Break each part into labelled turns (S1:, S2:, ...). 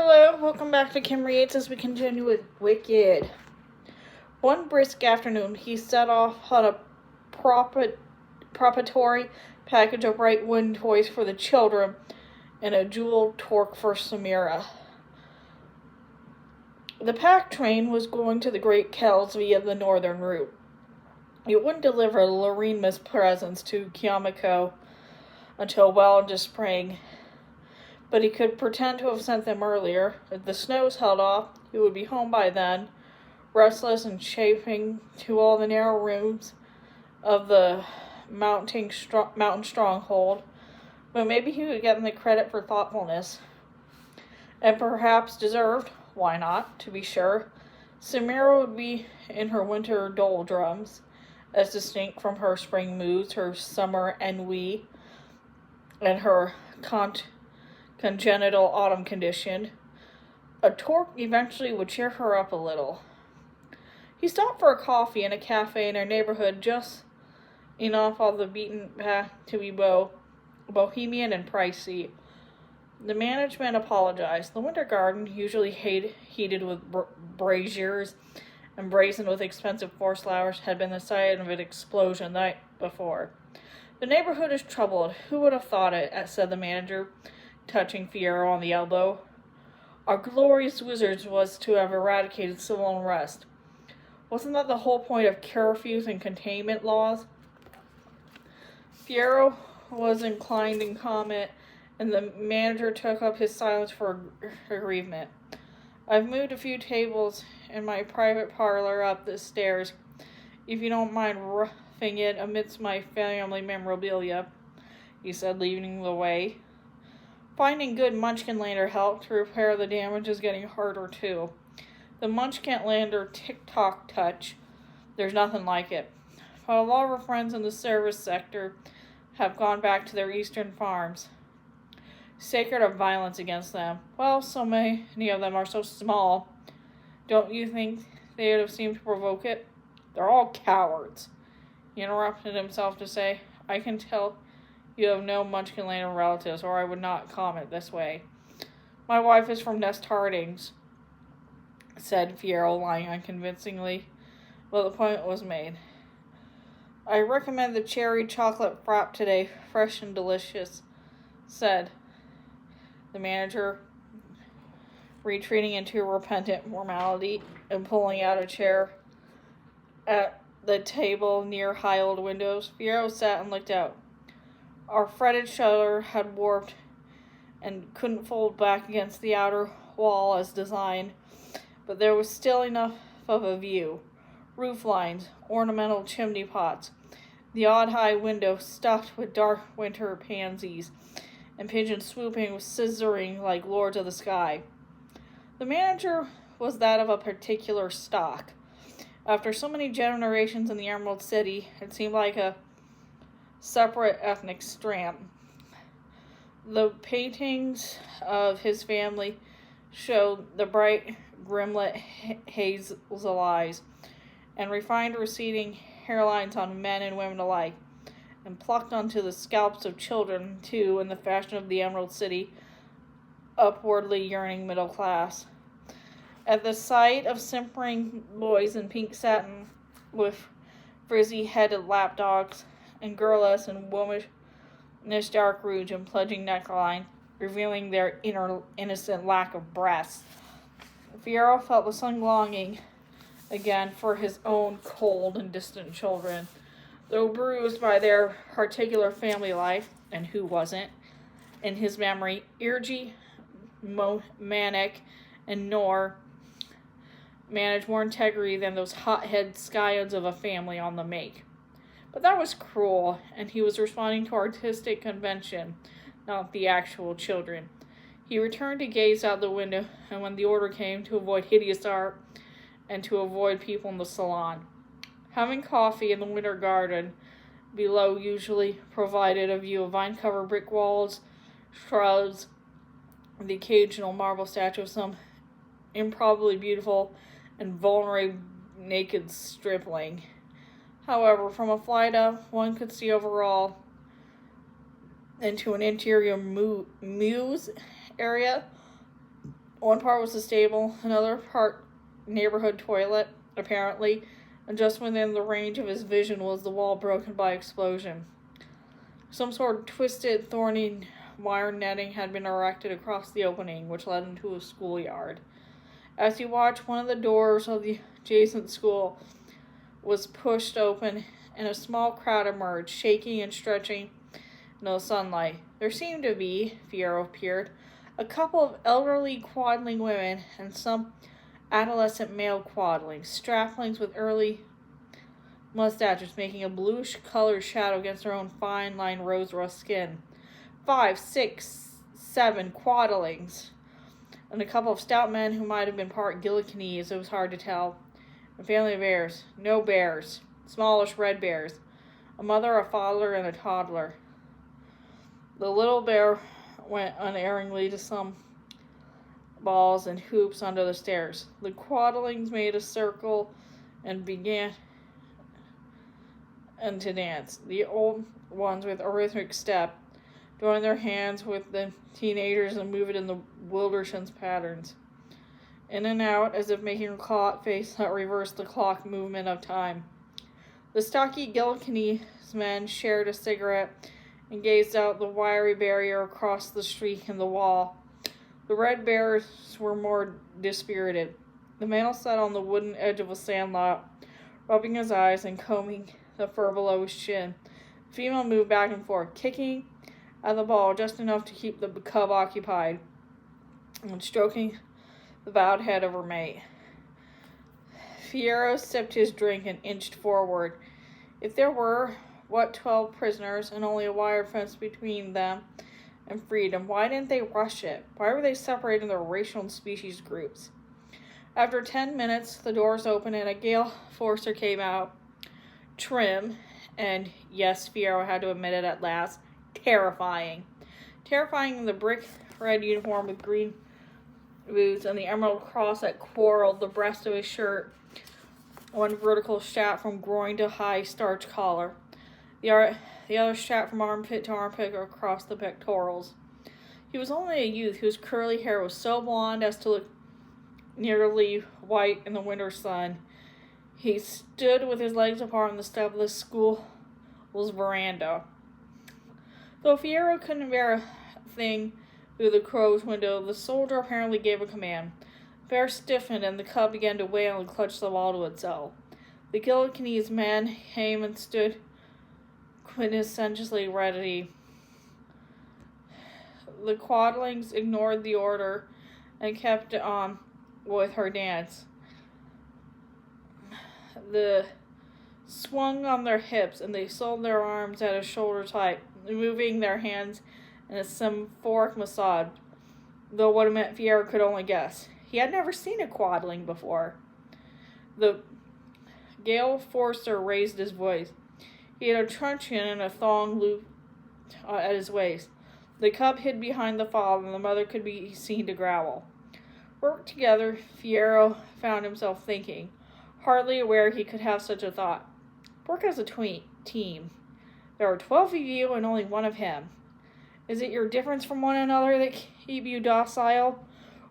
S1: Hello, welcome back to Kim Reads as we continue with Wicked. One brisk afternoon, he set off on a preparatory package of bright wooden toys for the children and a jewel torque for Samira. The pack train was going to the Great Kells via the northern route. It wouldn't deliver Lorema's presents to Kiamako until well into spring, but he could pretend to have sent them earlier. If the snows held off, he would be home by then, restless and chafing to all the narrow rooms of the mountain stronghold. But maybe he would get him the credit for thoughtfulness. And perhaps deserved, why not, to be sure. Samira would be in her winter doldrums, as distinct from her spring moods, her summer ennui, and her congenital autumn condition. A torque eventually would cheer her up a little. He stopped for a coffee in a cafe in our neighborhood, just enough off the beaten path to be bohemian and pricey. The management apologized. The winter garden, usually heated with braziers and brazen with expensive forest flowers, had been the site of an explosion the night before. The neighborhood is troubled. Who would have thought it? Said the manager, touching Fiyero on the elbow. Our glorious wizards was to have eradicated civil unrest. Wasn't that the whole point of curfews and containment laws? Fiyero was inclined in comment, and the manager took up his silence for aggrievement. I've moved a few tables in my private parlor up the stairs, if you don't mind roughing it amidst my family memorabilia, he said, leading the way. Finding good Munchkinlander help to repair the damage is getting harder, too. The Munchkinlander tick-tock touch, there's nothing like it. But a lot of our friends in the service sector have gone back to their eastern farms, sacred of violence against them. Well, so many of them are so small. Don't you think they would have seemed to provoke it? They're all cowards, he interrupted himself to say. I can tell you have no Munchkinlander relatives, or I would not comment this way. My wife is from Nest Hardings, said Fiyero, lying unconvincingly, but the point was made. I recommend the cherry chocolate frap today, fresh and delicious, said the manager, retreating into repentant formality and pulling out a chair at the table near high old windows. Fiyero sat and looked out. Our fretted shutter had warped and couldn't fold back against the outer wall as designed, but there was still enough of a view. Roof lines, ornamental chimney pots, the odd high window stuffed with dark winter pansies, and pigeons swooping with scissoring like lords of the sky. The manager was that of a particular stock. After so many generations in the Emerald City, it seemed like a separate ethnic strand. The paintings of his family showed the bright, grimlet hazel eyes and refined receding hairlines on men and women alike, and plucked onto the scalps of children, too, in the fashion of the Emerald City, upwardly yearning middle class. At the sight of simpering boys in pink satin with frizzy-headed lapdogs, and girls in womanish dark rouge and pledging neckline, revealing their innocent lack of breasts, Fiyero felt the sudden longing again for his own cold and distant children. Though bruised by their particular family life, and who wasn't, in his memory, Irgi, Manic, and Nor managed more integrity than those hot-headed scions of a family on the make. But that was cruel, and he was responding to artistic convention, not the actual children. He returned to gaze out the window, and when the order came, to avoid hideous art and to avoid people in the salon. Having coffee in the winter garden below usually provided a view of vine-covered brick walls, shrubs, the occasional marble statue of some improbably beautiful and vulnerably naked stripling. However, from a flight up, one could see overall into an interior muse area One part was the stable, another part neighborhood toilet, apparently, and just within the range of his vision was the wall broken by explosion. Some sort of twisted, thorny wire netting had been erected across the opening, which led into a schoolyard. As he watched, one of the doors of the adjacent school was pushed open, and a small crowd emerged, shaking and stretching in the sunlight. There seemed to be, Fiyero appeared, a couple of elderly quadling women and some adolescent male quadlings, straplings with early mustaches making a bluish-colored shadow against their own fine-lined rose-rust skin. 5, 6, 7 quadlings, and a couple of stout men who might have been part Gillikinese, it was hard to tell. A family of bears. No bears. Smallish red bears. A mother, a father, and a toddler. The little bear went unerringly to some balls and hoops under the stairs. The quadlings made a circle and began to dance. The old ones with a rhythmic step joined their hands with the teenagers and moved in the Wilderson's patterns. In and out, as if making a clock face that reversed the clock movement of time. The stocky Gillikinese men shared a cigarette and gazed out the wiry barrier across the street and the wall. The red bears were more dispirited. The male sat on the wooden edge of a sandlot, rubbing his eyes and combing the fur below his chin. The female moved back and forth, kicking at the ball just enough to keep the cub occupied, and stroking the bowed head of her mate. Fiyero sipped his drink and inched forward. If there were, 12 prisoners, and only a wire fence between them and freedom, why didn't they rush it? Why were they separated into racial and species groups? After 10 minutes, the doors opened and a Gale Forcer came out, trim, and yes, Fiyero had to admit it at last, terrifying. Terrifying in the brick red uniform with green boots and the emerald cross that quarreled the breast of his shirt, one vertical strap from groin to high starch collar, the other strap from armpit to armpit across the pectorals. He was only a youth whose curly hair was so blonde as to look nearly white in the winter sun. He stood with his legs apart on the step of the school's veranda. Though Fiyero couldn't bear a thing through the crow's window, the soldier apparently gave a command. The bear stiffened, and the cub began to wail and clutch the wall to itself. The Gillikinese man came and stood quintessentially ready. The quadlings ignored the order and kept on with her dance. They swung on their hips, and they sold their arms at his shoulder tight, moving their hands in a symphoric massage, though what it meant Fiyero could only guess. He had never seen a quadling before. The Gale Forcer raised his voice. He had a truncheon and a thong looped at his waist. The cub hid behind the father, and the mother could be seen to growl. Worked together, Fiyero found himself thinking, hardly aware he could have such a thought. Work as a team. There are 12 of you and only one of him. Is it your difference from one another that keep you docile,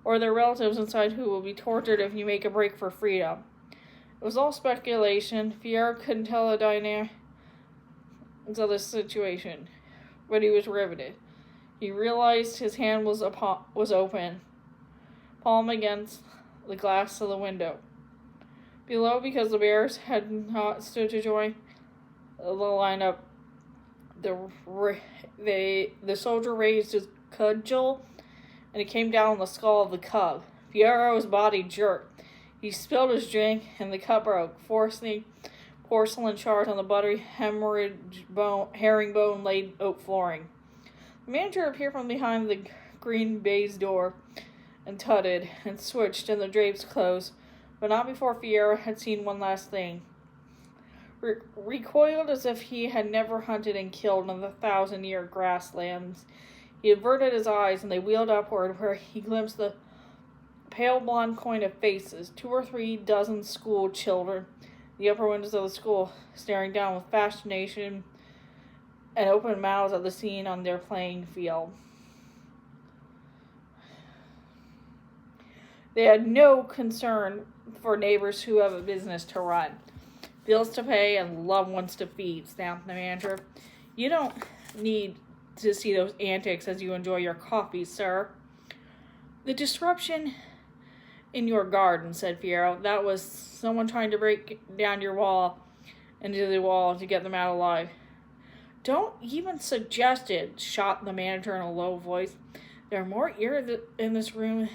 S1: or their relatives inside who will be tortured if you make a break for freedom? It was all speculation. Fiyero couldn't tell the dynamics of the situation, but he was riveted. He realized his hand was open, palm against the glass of the window. Below, because the bears had not stood to join the lineup, the soldier raised his cudgel, and it came down on the skull of the cub. Fiyero's body jerked. He spilled his drink, and the cup broke, forcing porcelain shards on the buttery herringbone-laid oak flooring. The manager appeared from behind the green baize door and tutted and switched, and the drapes closed, but not before Fiyero had seen one last thing. Recoiled as if he had never hunted and killed in the 1,000-year grasslands, he averted his eyes, and they wheeled upward, where he glimpsed the pale blonde coin of faces, 2 or 3 dozen school children, the upper windows of the school, staring down with fascination and open mouths at the scene on their playing field. They had no concern for neighbors who have a business to run, bills to pay, and loved ones to feed, snapped the manager. You don't need to see those antics as you enjoy your coffee, sir. The disruption in your garden, said Fiyero. That was someone trying to break down your wall into the wall to get them out alive. Don't even suggest it, shot the manager in a low voice. There are more ears in this room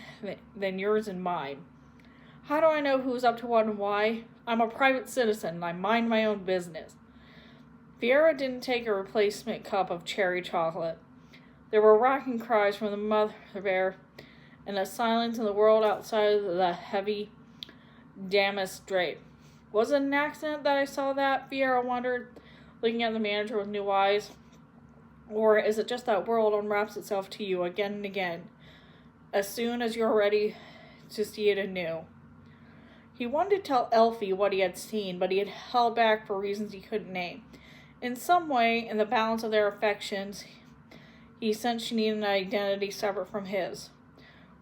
S1: than yours and mine. How do I know who's up to what and why? I'm a private citizen, and I mind my own business. Fiyero didn't take a replacement cup of cherry chocolate. There were racking cries from the mother bear, and a silence in the world outside of the heavy damask drape. Was it an accident that I saw that? Fiyero wondered, looking at the manager with new eyes. Or is it just that world unwraps itself to you again and again, as soon as you're ready to see it anew? He wanted to tell Elphie what he had seen, but he had held back for reasons he couldn't name. In some way, in the balance of their affections, he sensed she needed an identity separate from his.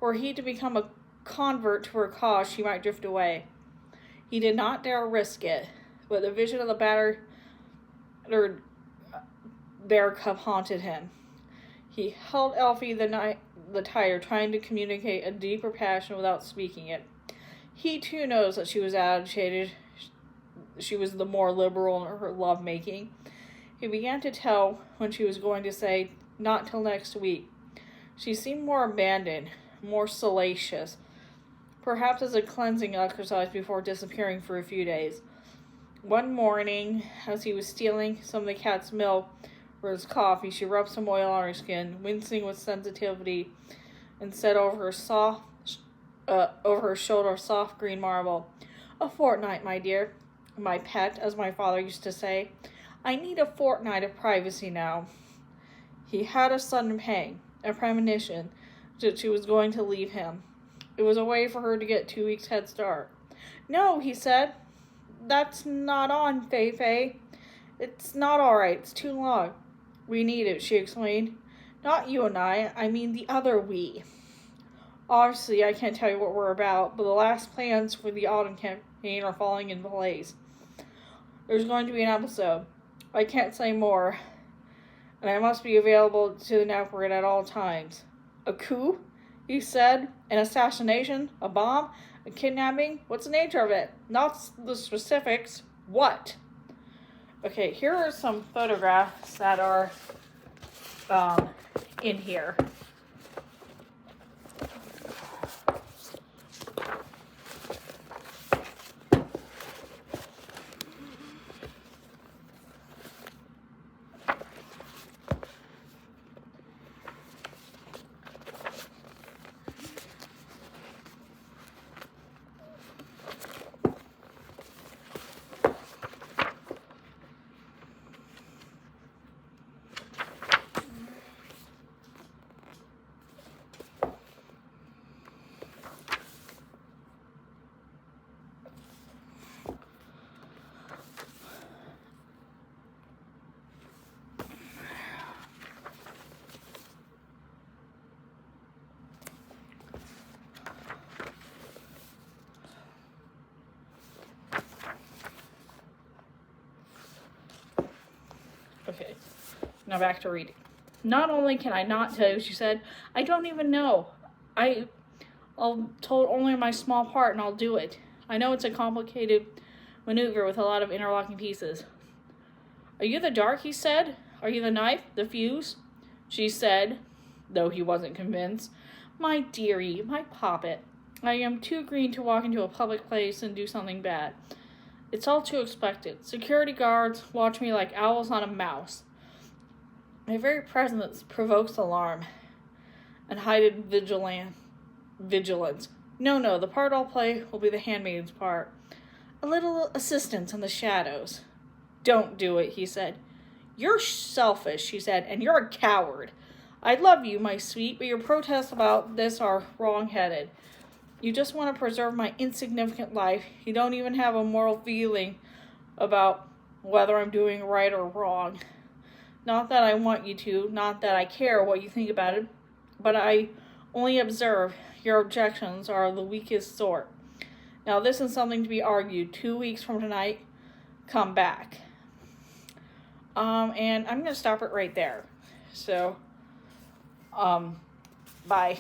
S1: Were he to become a convert to her cause, she might drift away. He did not dare risk it, but the vision of the battered bear cub haunted him. He held Elphie the tighter, trying to communicate a deeper passion without speaking it. He too knows that she was agitated. She was the more liberal in her love-making. He began to tell when she was going to say, not till next week. She seemed more abandoned, more salacious, perhaps as a cleansing exercise before disappearing for a few days. One morning, as he was stealing some of the cat's milk for his coffee, she rubbed some oil on her skin, wincing with sensitivity, and said over her shoulder, soft green marble, "A fortnight, my dear. My pet, as my father used to say. I need a fortnight of privacy now." He had a sudden pang, a premonition that she was going to leave him. It was a way for her to get 2 weeks' head start. "No," he said. "That's not on, Fei. It's not all right. It's too long." "We need it," she explained. "Not you and I mean the other we. Obviously, I can't tell you what we're about, but the last plans for the autumn campaign are falling into place. There's going to be an episode. I can't say more, and I must be available to the network at all times." "A coup?" he said. "An assassination? A bomb? A kidnapping? What's the nature of it? Not the specifics. What?" Okay, here are some photographs that are in here. Okay, now back to reading. "Not only can I not tell you," she said, "I don't even know. I'll told only my small part, and I'll do it. I know it's a complicated maneuver with a lot of interlocking pieces." "Are you the dark?" he said. "Are you the knife? The fuse?" She said, though he wasn't convinced, "My dearie, my poppet, I am too green to walk into a public place and do something bad. It's all too expected. Security guards watch me like owls on a mouse. My very presence provokes alarm and heightened vigilance. No, the part I'll play will be the handmaid's part. A little assistance in the shadows." "Don't do it," he said. "You're selfish," she said, "and you're a coward. I love you, my sweet, but your protests about this are wrong-headed. You just want to preserve my insignificant life. You don't even have a moral feeling about whether I'm doing right or wrong. Not that I want you to, not that I care what you think about it, but I Only observe. Your objections are the weakest sort. Now, this is something to be argued. 2 weeks from tonight, come back. And I'm going to stop it right there. So, bye.